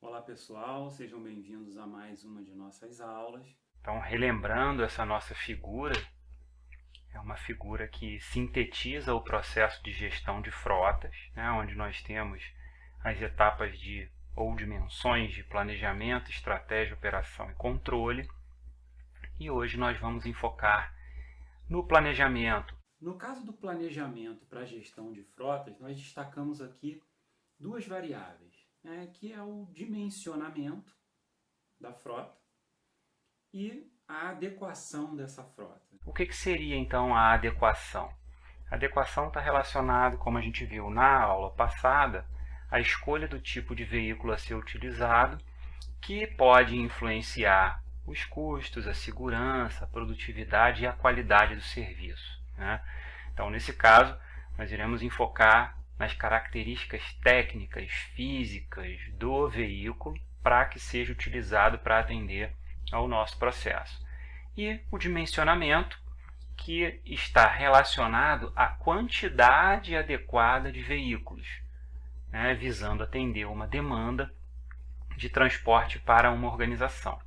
Olá pessoal, sejam bem-vindos a mais uma de nossas aulas. Então, relembrando essa nossa figura, é uma figura que sintetiza o processo de gestão de frotas, né, onde nós temos as etapas ou dimensões de planejamento, estratégia, operação e controle. E hoje nós vamos enfocar no planejamento. No caso do planejamento para a gestão de frotas, nós destacamos aqui duas variáveis, né, que é o dimensionamento da frota e a adequação dessa frota. O que seria então a adequação? A adequação está relacionada, como a gente viu na aula passada, à escolha do tipo de veículo a ser utilizado, que pode influenciar os custos, a segurança, a produtividade e a qualidade do serviço, né? Então, nesse caso, nós iremos enfocar nas características técnicas, físicas do veículo para que seja utilizado para atender ao nosso processo. E o dimensionamento, que está relacionado à quantidade adequada de veículos, né, visando atender uma demanda de transporte para uma organização.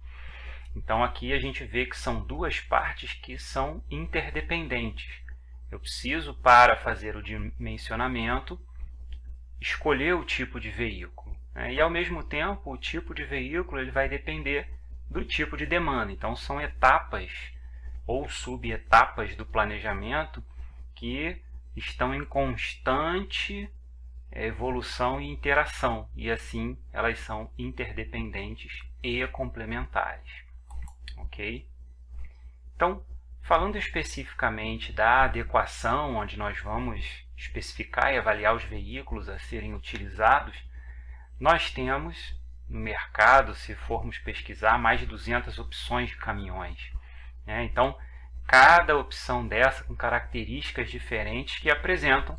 Então aqui a gente vê que são duas partes que são interdependentes. Eu preciso, para fazer o dimensionamento, escolher o tipo de veículo, né? E ao mesmo tempo o tipo de veículo ele vai depender do tipo de demanda. Então são etapas ou subetapas do planejamento que estão em constante evolução e interação, e assim elas são interdependentes e complementares. Ok? Então, falando especificamente da adequação, onde nós vamos especificar e avaliar os veículos a serem utilizados, nós temos no mercado, se formos pesquisar, mais de 200 opções de caminhões, né? Então, cada opção dessa com características diferentes que apresentam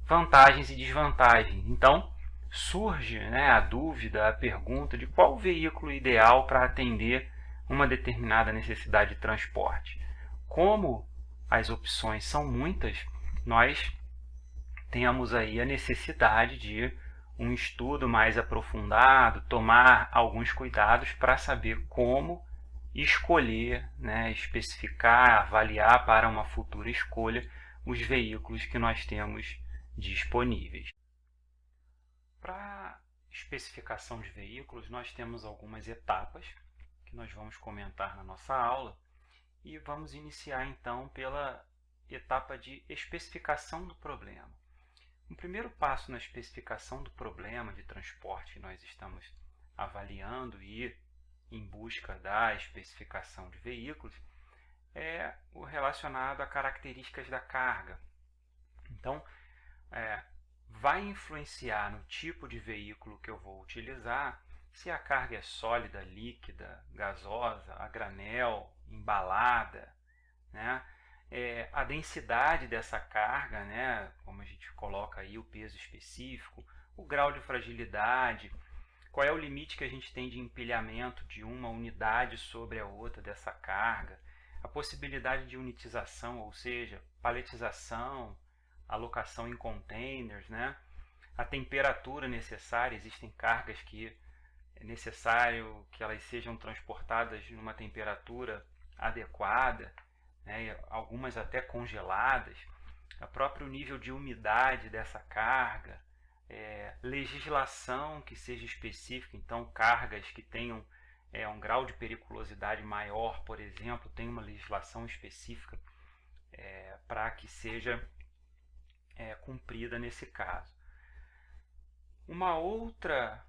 vantagens e desvantagens. Então, surge, né, a dúvida, a pergunta de qual o veículo ideal para atender uma determinada necessidade de transporte. Como as opções são muitas, nós temos aí a necessidade de um estudo mais aprofundado, tomar alguns cuidados para saber como escolher, né, especificar, avaliar para uma futura escolha os veículos que nós temos disponíveis. Para especificação de veículos, nós temos algumas etapas que nós vamos comentar na nossa aula e vamos iniciar então pela etapa de especificação do problema. O primeiro passo na especificação do problema de transporte que nós estamos avaliando e em busca da especificação de veículos é o relacionado a características da carga. Então, vai influenciar no tipo de veículo que eu vou utilizar, se a carga é sólida, líquida, gasosa, a granel, embalada, né? A densidade dessa carga, né? Como a gente coloca aí o peso específico, o grau de fragilidade, qual é o limite que a gente tem de empilhamento de uma unidade sobre a outra dessa carga, a possibilidade de unitização, ou seja, paletização, alocação em containers, né? A temperatura necessária, existem cargas que é necessário que elas sejam transportadas numa temperatura adequada, né? Algumas até congeladas, o próprio nível de umidade dessa carga, legislação que seja específica, então cargas que tenham um grau de periculosidade maior, por exemplo, tem uma legislação específica para que seja cumprida nesse caso. Uma outra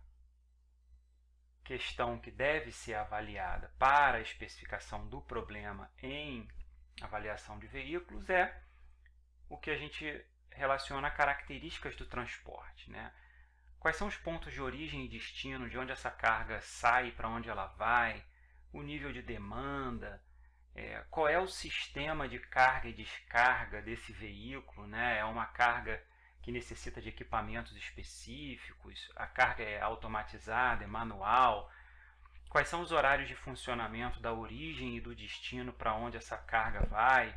questão que deve ser avaliada para a especificação do problema em avaliação de veículos é o que a gente relaciona a características do transporte, né? Quais são os pontos de origem e destino, de onde essa carga sai, para onde ela vai, o nível de demanda, qual é o sistema de carga e descarga desse veículo, né? É uma carga que necessita de equipamentos específicos, a carga é automatizada, é manual, quais são os horários de funcionamento da origem e do destino para onde essa carga vai,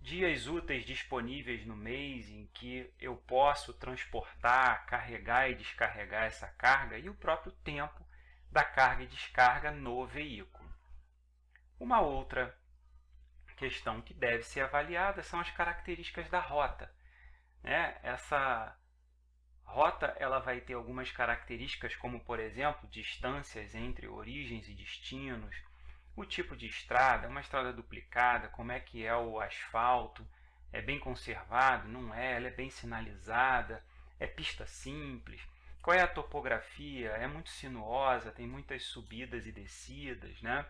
dias úteis disponíveis no mês em que eu posso transportar, carregar e descarregar essa carga e o próprio tempo da carga e descarga no veículo. Uma outra questão que deve ser avaliada são as características da rota. Essa rota ela vai ter algumas características, como, por exemplo, distâncias entre origens e destinos, o tipo de estrada, uma estrada duplicada, como é que é o asfalto, é bem conservado, não é, ela é bem sinalizada, é pista simples, qual é a topografia, é muito sinuosa, tem muitas subidas e descidas, né?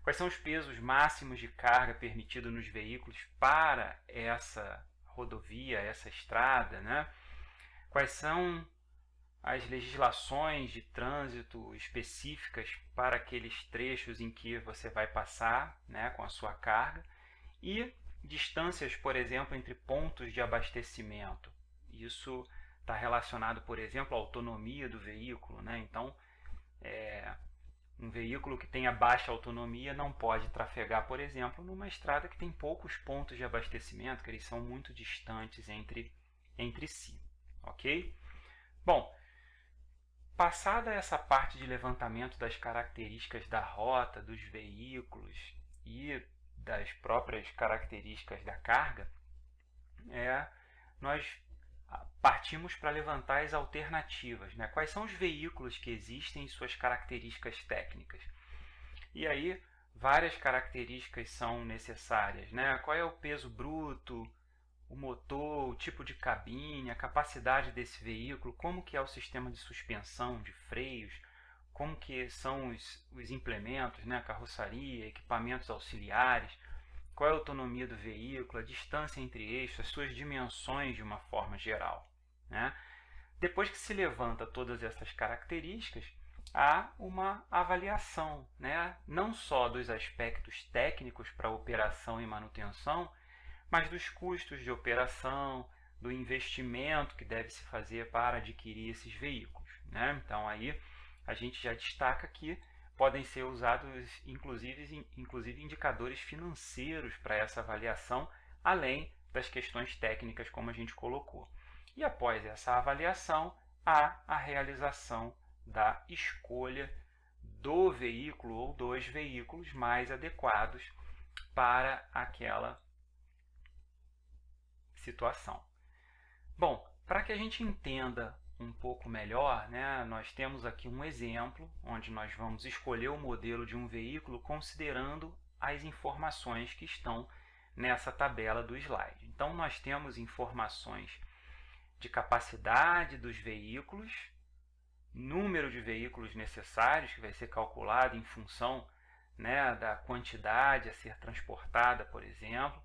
Quais são os pesos máximos de carga permitidos nos veículos para essa rodovia, essa estrada, né? Quais são as legislações de trânsito específicas para aqueles trechos em que você vai passar, né, com a sua carga, e distâncias, por exemplo, entre pontos de abastecimento. Isso está relacionado, por exemplo, à autonomia do veículo, né? Então, um veículo que tenha baixa autonomia não pode trafegar, por exemplo, numa estrada que tem poucos pontos de abastecimento, que eles são muito distantes entre si, ok? Bom, passada essa parte de levantamento das características da rota, dos veículos e das próprias características da carga, nós partimos para levantar as alternativas, né? Quais são os veículos que existem e suas características técnicas. E aí, várias características são necessárias, né? Qual é o peso bruto, o motor, o tipo de cabine, a capacidade desse veículo, como que é o sistema de suspensão, de freios, como que são os implementos, né? Carroçaria, equipamentos auxiliares, qual é a autonomia do veículo, a distância entre eixos, as suas dimensões de uma forma geral, né? Depois que se levanta todas essas características, há uma avaliação, né? Não só dos aspectos técnicos para operação e manutenção, mas dos custos de operação, do investimento que deve se fazer para adquirir esses veículos, né? Então aí a gente já destaca que podem ser usados inclusive indicadores financeiros para essa avaliação, além das questões técnicas como a gente colocou. E após essa avaliação, há a realização da escolha do veículo ou dos veículos mais adequados para aquela situação. Bom, para que a gente entenda um pouco melhor, né, nós temos aqui um exemplo onde nós vamos escolher o modelo de um veículo considerando as informações que estão nessa tabela do slide. Então, nós temos informações de capacidade dos veículos, número de veículos necessários, que vai ser calculado em função, né, da quantidade a ser transportada, por exemplo,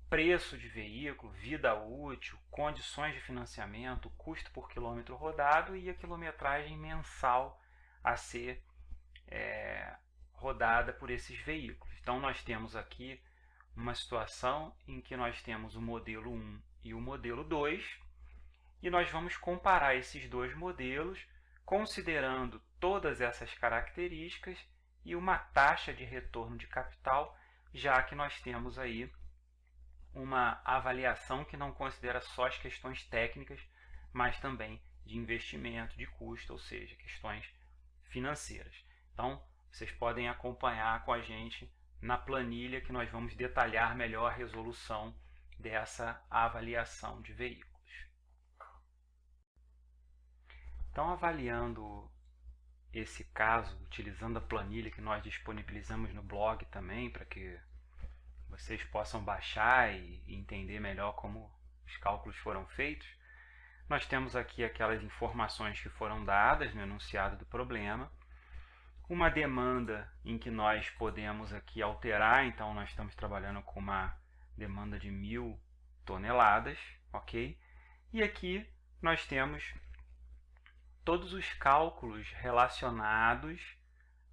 preço de veículo, vida útil, condições de financiamento, custo por quilômetro rodado e a quilometragem mensal a ser rodada por esses veículos. Então, nós temos aqui uma situação em que nós temos o modelo 1 e o modelo 2 e nós vamos comparar esses dois modelos considerando todas essas características e uma taxa de retorno de capital, já que nós temos aí uma avaliação que não considera só as questões técnicas, mas também de investimento, de custo, ou seja, questões financeiras. Então, vocês podem acompanhar com a gente na planilha que nós vamos detalhar melhor a resolução dessa avaliação de veículos. Então, avaliando esse caso, utilizando a planilha que nós disponibilizamos no blog também, para que vocês possam baixar e entender melhor como os cálculos foram feitos, nós temos aqui aquelas informações que foram dadas no enunciado do problema, uma demanda em que nós podemos aqui alterar, então nós estamos trabalhando com uma demanda de 1000 toneladas, ok? E aqui nós temos todos os cálculos relacionados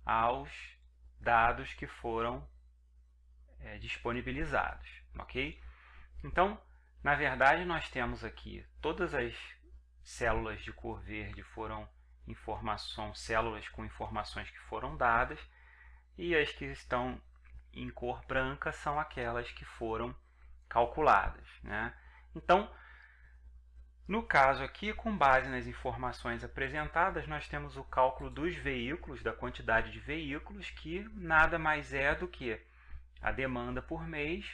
aos dados que foram disponibilizados, ok? Então, na verdade, nós temos aqui todas as células de cor verde foram células com informações que foram dadas, e as que estão em cor branca são aquelas que foram calculadas, né? Então, no caso aqui, com base nas informações apresentadas, nós temos o cálculo dos veículos, da quantidade de veículos, que nada mais é do que a demanda por mês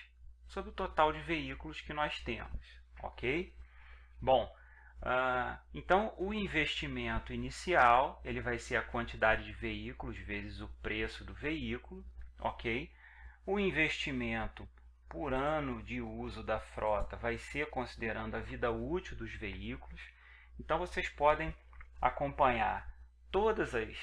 sobre o total de veículos que nós temos, ok? Bom, então o investimento inicial ele vai ser a quantidade de veículos vezes o preço do veículo, ok? O investimento por ano de uso da frota vai ser considerando a vida útil dos veículos. Então vocês podem acompanhar todas as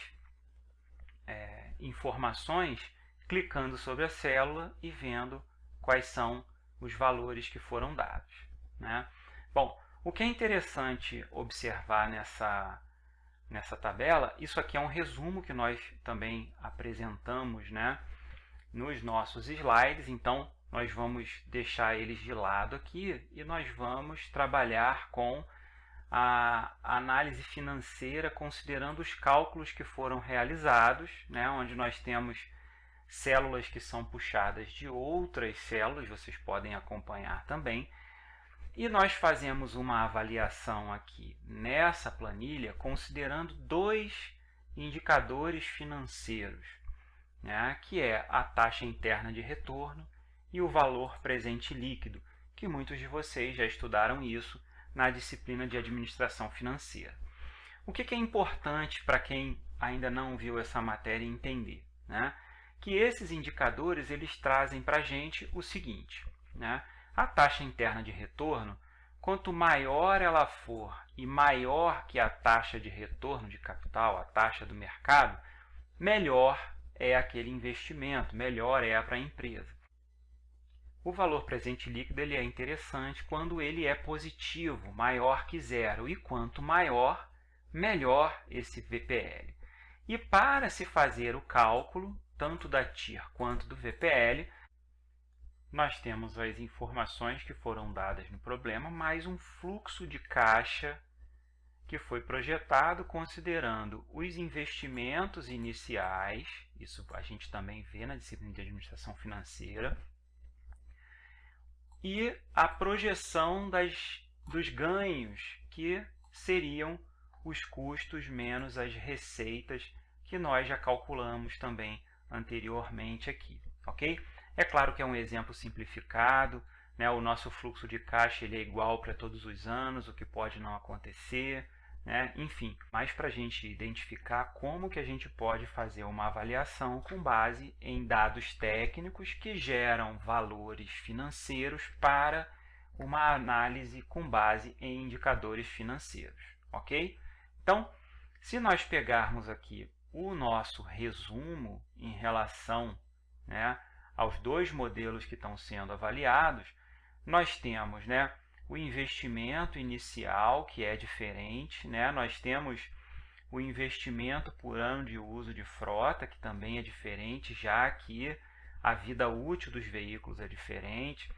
informações clicando sobre a célula e vendo quais são os valores que foram dados, né? Bom, o que é interessante observar nessa tabela, isso aqui é um resumo que nós também apresentamos, né, nos nossos slides, então nós vamos deixar eles de lado aqui e nós vamos trabalhar com a análise financeira considerando os cálculos que foram realizados, né, onde nós temos células que são puxadas de outras células, vocês podem acompanhar também. E nós fazemos uma avaliação aqui nessa planilha considerando dois indicadores financeiros, né, que é a taxa interna de retorno e o valor presente líquido, que muitos de vocês já estudaram isso na disciplina de administração financeira. O que é importante para quem ainda não viu essa matéria entender, né? Que esses indicadores eles trazem para a gente o seguinte, né? A taxa interna de retorno, quanto maior ela for e maior que a taxa de retorno de capital, a taxa do mercado, melhor é aquele investimento, melhor é para a empresa. O valor presente líquido ele é interessante quando ele é positivo, maior que zero, e quanto maior, melhor esse VPL. E para se fazer o cálculo, tanto da TIR quanto do VPL, nós temos as informações que foram dadas no problema, mais um fluxo de caixa que foi projetado considerando os investimentos iniciais, isso a gente também vê na disciplina de administração financeira, e a projeção dos ganhos, que seriam os custos menos as receitas, que nós já calculamos também anteriormente aqui, ok? É claro que é um exemplo simplificado, né? O nosso fluxo de caixa ele é igual para todos os anos, o que pode não acontecer, né? Enfim, mas para a gente identificar como que a gente pode fazer uma avaliação com base em dados técnicos que geram valores financeiros para uma análise com base em indicadores financeiros, ok? Então, se nós pegarmos aqui o nosso resumo em relação, né, aos dois modelos que estão sendo avaliados, nós temos, né, o investimento inicial, que é diferente, né? Nós temos o investimento por ano de uso de frota, que também é diferente, já que a vida útil dos veículos é diferente,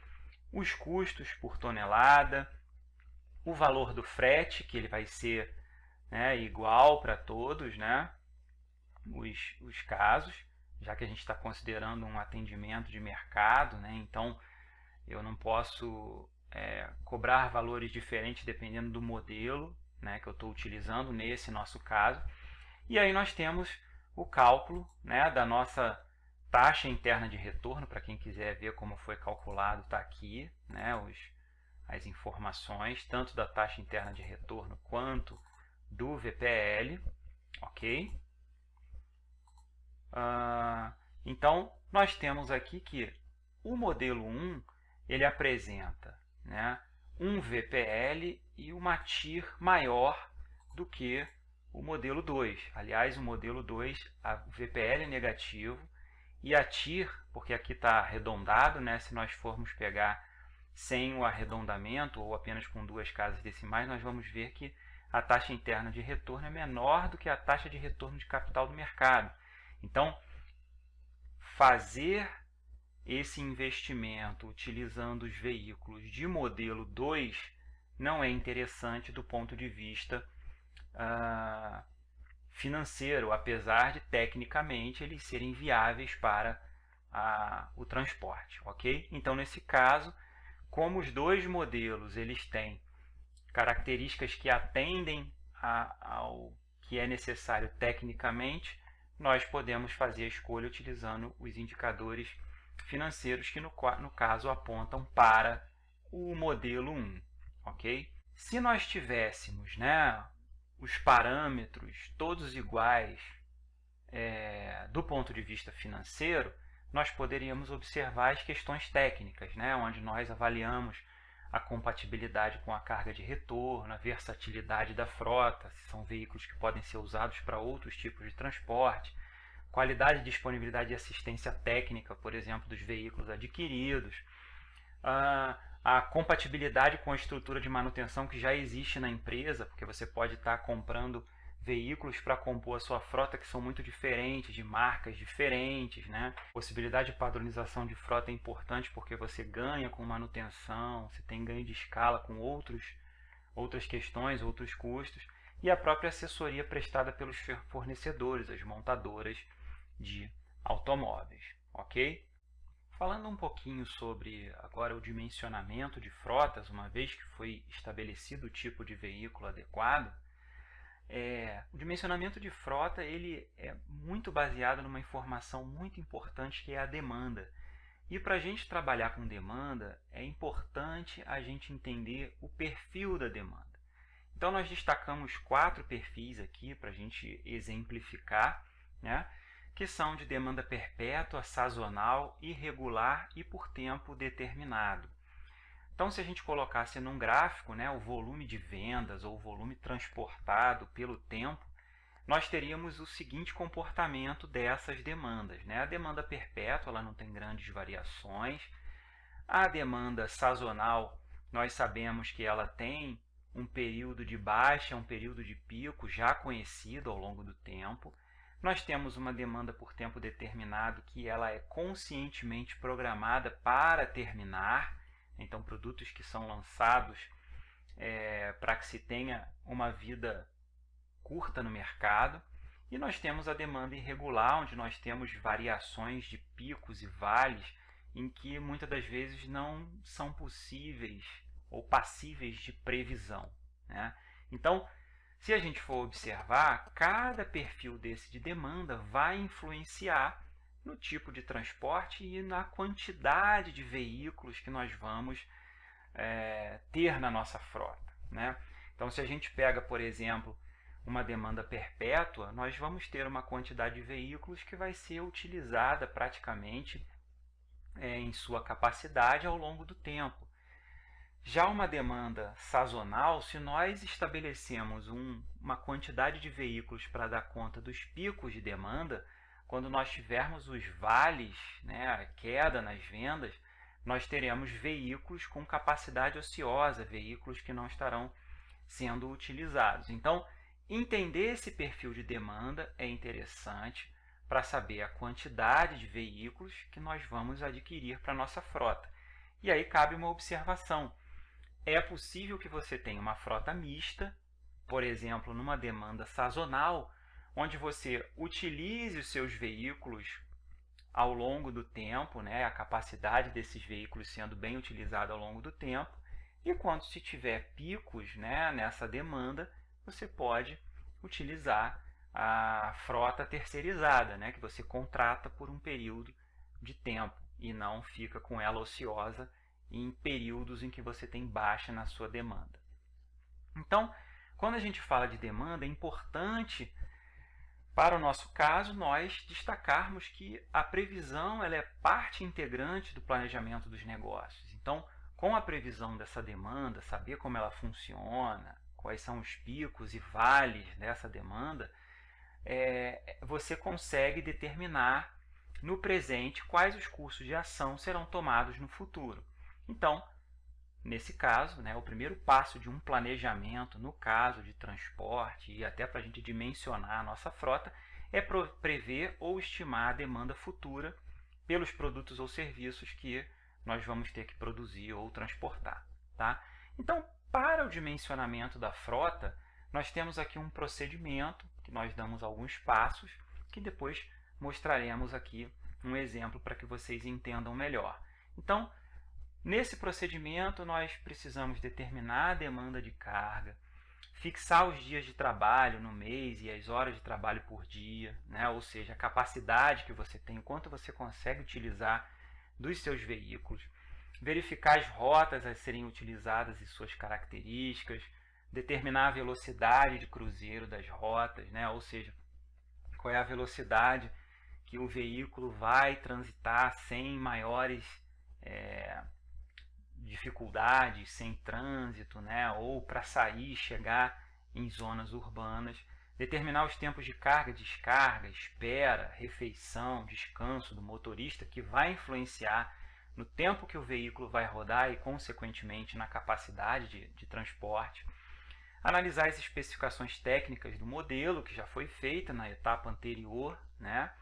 os custos por tonelada, o valor do frete, que ele vai ser, né, igual para todos, né, os casos, já que a gente está considerando um atendimento de mercado, né, então eu não posso cobrar valores diferentes dependendo do modelo, né, que eu estou utilizando nesse nosso caso. E aí nós temos o cálculo, né, da nossa taxa interna de retorno. Para quem quiser ver como foi calculado, está aqui, né, as informações, tanto da taxa interna de retorno quanto do VPL, ok? Então, nós temos aqui que o modelo 1 ele apresenta, né, um VPL e uma TIR maior do que o modelo 2. Aliás, o modelo 2, a VPL é negativo e a TIR, porque aqui está arredondado, né, se nós formos pegar sem o arredondamento ou apenas com duas casas decimais, nós vamos ver que a taxa interna de retorno é menor do que a taxa de retorno de capital do mercado. Então, fazer esse investimento utilizando os veículos de modelo 2 não é interessante do ponto de vista financeiro, apesar de tecnicamente eles serem viáveis para o transporte, ok? Então, nesse caso, como os dois modelos eles têm características que atendem ao que é necessário tecnicamente, nós podemos fazer a escolha utilizando os indicadores financeiros que, no caso, apontam para o modelo 1, ok? Se nós tivéssemos, né, os parâmetros todos iguais do ponto de vista financeiro, nós poderíamos observar as questões técnicas, né, onde nós avaliamos a compatibilidade com a carga de retorno, a versatilidade da frota, se são veículos que podem ser usados para outros tipos de transporte, qualidade, disponibilidade e assistência técnica, por exemplo, dos veículos adquiridos, a compatibilidade com a estrutura de manutenção que já existe na empresa, porque você pode estar comprando veículos para compor a sua frota que são muito diferentes, de marcas diferentes, né? Possibilidade de padronização de frota é importante porque você ganha com manutenção, você tem ganho de escala com outras questões, outros custos, e a própria assessoria prestada pelos fornecedores, as montadoras de automóveis, ok? Falando um pouquinho sobre agora o dimensionamento de frotas, uma vez que foi estabelecido o tipo de veículo adequado, o dimensionamento de frota ele é muito baseado numa informação muito importante que é a demanda. E para a gente trabalhar com demanda, é importante a gente entender o perfil da demanda. Então nós destacamos 4 perfis aqui para a gente exemplificar, né, que são de demanda perpétua, sazonal, irregular e por tempo determinado. Então, se a gente colocasse num gráfico, né, o volume de vendas ou o volume transportado pelo tempo, nós teríamos o seguinte comportamento dessas demandas, né? A demanda perpétua ela não tem grandes variações. A demanda sazonal, nós sabemos que ela tem um período de baixa, um período de pico já conhecido ao longo do tempo. Nós temos uma demanda por tempo determinado que ela é conscientemente programada para terminar. Então, produtos que são lançados para que se tenha uma vida curta no mercado. E nós temos a demanda irregular, onde nós temos variações de picos e vales, em que muitas das vezes não são possíveis ou passíveis de previsão, né? Então, se a gente for observar, cada perfil desse de demanda vai influenciar no tipo de transporte e na quantidade de veículos que nós vamos ter na nossa frota, né? Então, se a gente pega, por exemplo, uma demanda perpétua, nós vamos ter uma quantidade de veículos que vai ser utilizada praticamente em sua capacidade ao longo do tempo. Já uma demanda sazonal, se nós estabelecemos uma quantidade de veículos para dar conta dos picos de demanda, quando nós tivermos os vales, né, a queda nas vendas, nós teremos veículos com capacidade ociosa, veículos que não estarão sendo utilizados. Então, entender esse perfil de demanda é interessante para saber a quantidade de veículos que nós vamos adquirir para a nossa frota. E aí cabe uma observação. É possível que você tenha uma frota mista, por exemplo, numa demanda sazonal, onde você utilize os seus veículos ao longo do tempo, né, a capacidade desses veículos sendo bem utilizada ao longo do tempo, e quando se tiver picos, né, nessa demanda, você pode utilizar a frota terceirizada, né, que você contrata por um período de tempo e não fica com ela ociosa em períodos em que você tem baixa na sua demanda. Então, quando a gente fala de demanda, é importante, para o nosso caso, nós destacarmos que a previsão ela é parte integrante do planejamento dos negócios. Então, com a previsão dessa demanda, saber como ela funciona, quais são os picos e vales dessa demanda, você consegue determinar no presente quais os cursos de ação serão tomados no futuro. Então, nesse caso, né, o primeiro passo de um planejamento, no caso de transporte e até para a gente dimensionar a nossa frota, é prever ou estimar a demanda futura pelos produtos ou serviços que nós vamos ter que produzir ou transportar, tá? Então, para o dimensionamento da frota, nós temos aqui um procedimento que nós damos alguns passos que depois mostraremos aqui um exemplo para que vocês entendam melhor. Então, nesse procedimento, nós precisamos determinar a demanda de carga, fixar os dias de trabalho no mês e as horas de trabalho por dia, né? Ou seja, a capacidade que você tem, o quanto você consegue utilizar dos seus veículos, verificar as rotas a serem utilizadas e suas características, determinar a velocidade de cruzeiro das rotas, né? Ou seja, qual é a velocidade que o veículo vai transitar sem maiores dificuldades, sem trânsito, né? Ou para sair e chegar em zonas urbanas. Determinar os tempos de carga, descarga, espera, refeição, descanso do motorista, que vai influenciar no tempo que o veículo vai rodar e, consequentemente, na capacidade de transporte. Analisar as especificações técnicas do modelo, que já foi feita na etapa anterior, né?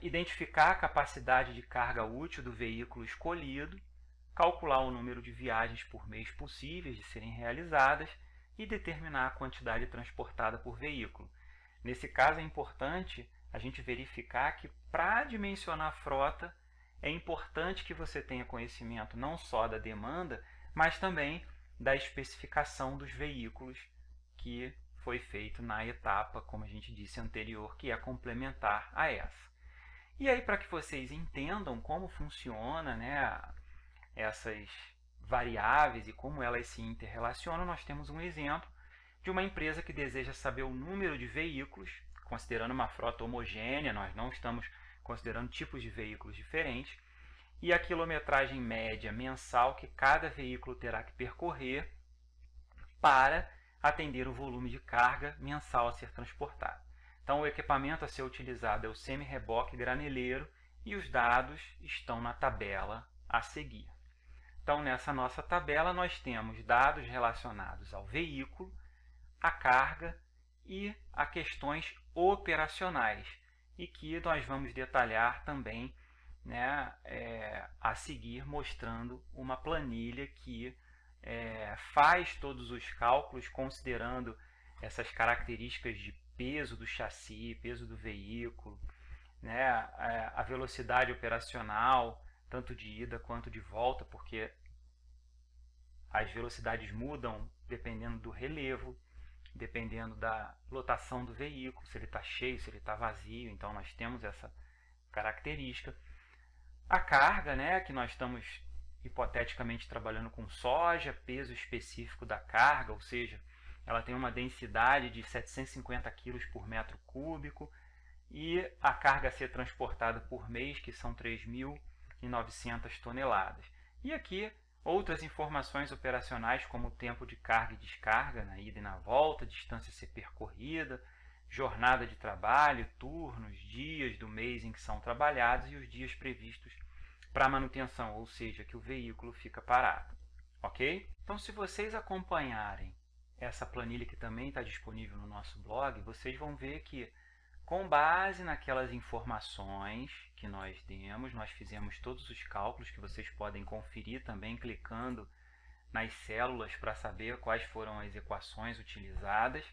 Identificar a capacidade de carga útil do veículo escolhido, calcular o número de viagens por mês possíveis de serem realizadas e determinar a quantidade transportada por veículo. Nesse caso, é importante a gente verificar que, para dimensionar a frota, é importante que você tenha conhecimento não só da demanda, mas também da especificação dos veículos que foi feito na etapa, como a gente disse anterior, que é complementar a essa. E aí, para que vocês entendam como funciona, né, essas variáveis e como elas se interrelacionam, nós temos um exemplo de uma empresa que deseja saber o número de veículos, considerando uma frota homogênea, nós não estamos considerando tipos de veículos diferentes, e a quilometragem média mensal que cada veículo terá que percorrer para atender o volume de carga mensal a ser transportado. Então, o equipamento a ser utilizado é o semi-reboque graneleiro e os dados estão na tabela a seguir. Então, nessa nossa tabela, nós temos dados relacionados ao veículo, à carga e a questões operacionais, e que nós vamos detalhar também, né, a seguir, mostrando uma planilha que faz todos os cálculos considerando essas características de peso do chassi, peso do veículo, né, a velocidade operacional, tanto de ida quanto de volta, porque as velocidades mudam dependendo do relevo, dependendo da lotação do veículo, se ele está cheio, se ele está vazio, então nós temos essa característica. A carga, né, que nós estamos hipoteticamente trabalhando com soja, peso específico da carga, ou seja, ela tem uma densidade de 750 kg por metro cúbico, e a carga a ser transportada por mês, que são 3.900 toneladas. E aqui outras informações operacionais, como o tempo de carga e descarga na ida e na volta, distância a ser percorrida, jornada de trabalho, turnos, dias do mês em que são trabalhados e os dias previstos para manutenção, ou seja, que o veículo fica parado. Ok? Então, se vocês acompanharem essa planilha que também está disponível no nosso blog, vocês vão ver que, com base naquelas informações que nós demos, nós fizemos todos os cálculos que vocês podem conferir também clicando nas células para saber quais foram as equações utilizadas.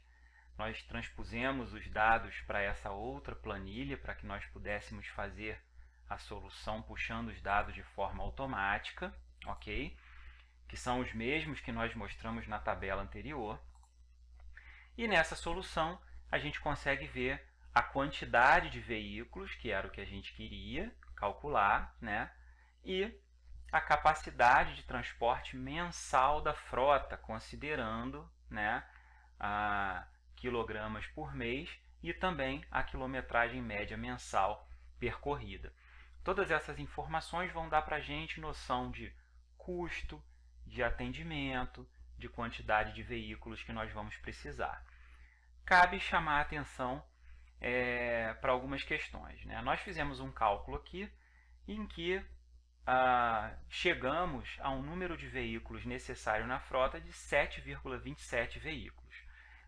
Nós transpusemos os dados para essa outra planilha para que nós pudéssemos fazer a solução puxando os dados de forma automática, ok? Que são os mesmos que nós mostramos na tabela anterior. E nessa solução a gente consegue ver a quantidade de veículos, que era o que a gente queria calcular, né? E a capacidade de transporte mensal da frota, considerando, né, a quilogramas por mês e também a quilometragem média mensal percorrida. Todas essas informações vão dar para a gente noção de custo, de atendimento, de quantidade de veículos que nós vamos precisar. Cabe chamar a atenção para algumas questões, né? Nós fizemos um cálculo aqui em que chegamos a um número de veículos necessário na frota de 7,27 veículos.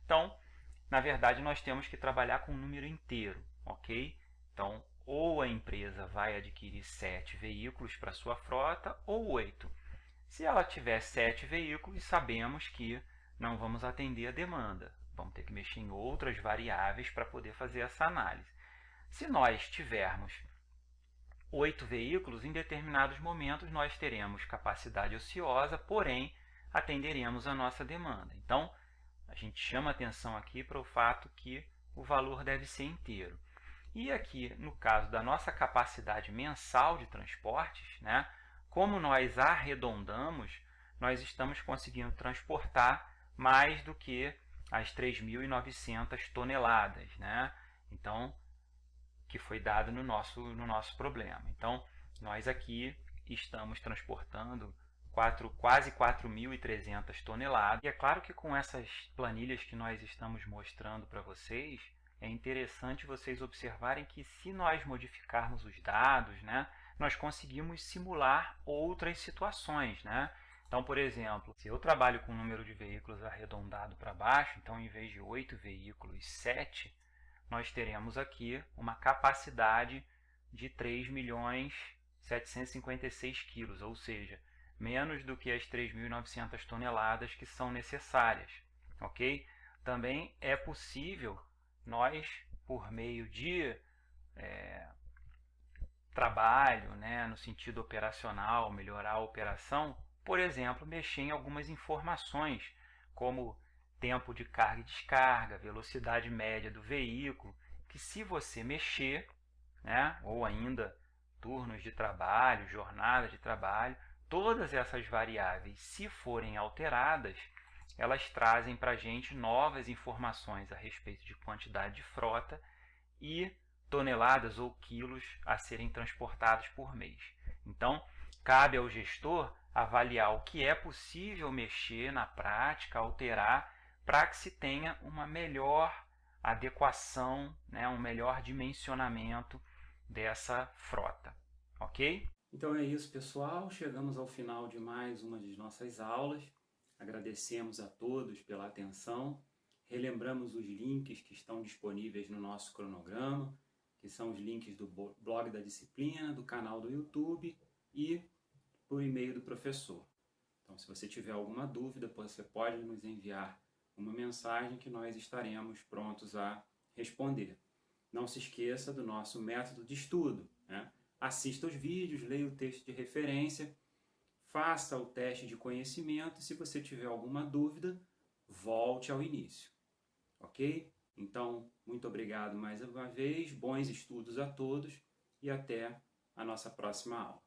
Então, na verdade, nós temos que trabalhar com um número inteiro, ok? Então, ou a empresa vai adquirir 7 veículos para sua frota, ou 8. Se ela tiver 7 veículos, sabemos que não vamos atender a demanda. Vamos ter que mexer em outras variáveis para poder fazer essa análise. Se nós tivermos 8 veículos, em determinados momentos nós teremos capacidade ociosa, porém atenderemos a nossa demanda. Então, a gente chama atenção aqui para o fato que o valor deve ser inteiro. E aqui, no caso da nossa capacidade mensal de transportes, né, como nós arredondamos, nós estamos conseguindo transportar mais do que as 3.900 toneladas, né? Então, que foi dado no nosso problema. Então, nós aqui estamos transportando quase 4.300 toneladas. E é claro que com essas planilhas que nós estamos mostrando para vocês, é interessante vocês observarem que se nós modificarmos os dados, né, nós conseguimos simular outras situações, né? Então, por exemplo, se eu trabalho com o número de veículos arredondado para baixo, então em vez de 8 veículos, 7, nós teremos aqui uma capacidade de 3.756 quilos, ou seja, menos do que as 3.900 toneladas que são necessárias, ok? Também é possível nós, por meio de trabalho, né, no sentido operacional, melhorar a operação, por exemplo, mexer em algumas informações, como tempo de carga e descarga, velocidade média do veículo, que se você mexer, né, ou ainda turnos de trabalho, jornada de trabalho, todas essas variáveis, se forem alteradas, elas trazem para a gente novas informações a respeito de quantidade de frota e toneladas ou quilos a serem transportados por mês. Então, cabe ao gestor avaliar o que é possível mexer na prática, alterar, para que se tenha uma melhor adequação, né, um melhor dimensionamento dessa frota. Ok? Então é isso, pessoal. Chegamos ao final de mais uma de nossas aulas. Agradecemos a todos pela atenção. Relembramos os links que estão disponíveis no nosso cronograma, que são os links do blog da disciplina, do canal do YouTube e por e-mail do professor. Então, se você tiver alguma dúvida, você pode nos enviar uma mensagem que nós estaremos prontos a responder. Não se esqueça do nosso método de estudo, né? Assista os vídeos, leia o texto de referência, faça o teste de conhecimento e se você tiver alguma dúvida, volte ao início. Ok? Então, muito obrigado mais uma vez, bons estudos a todos e até a nossa próxima aula.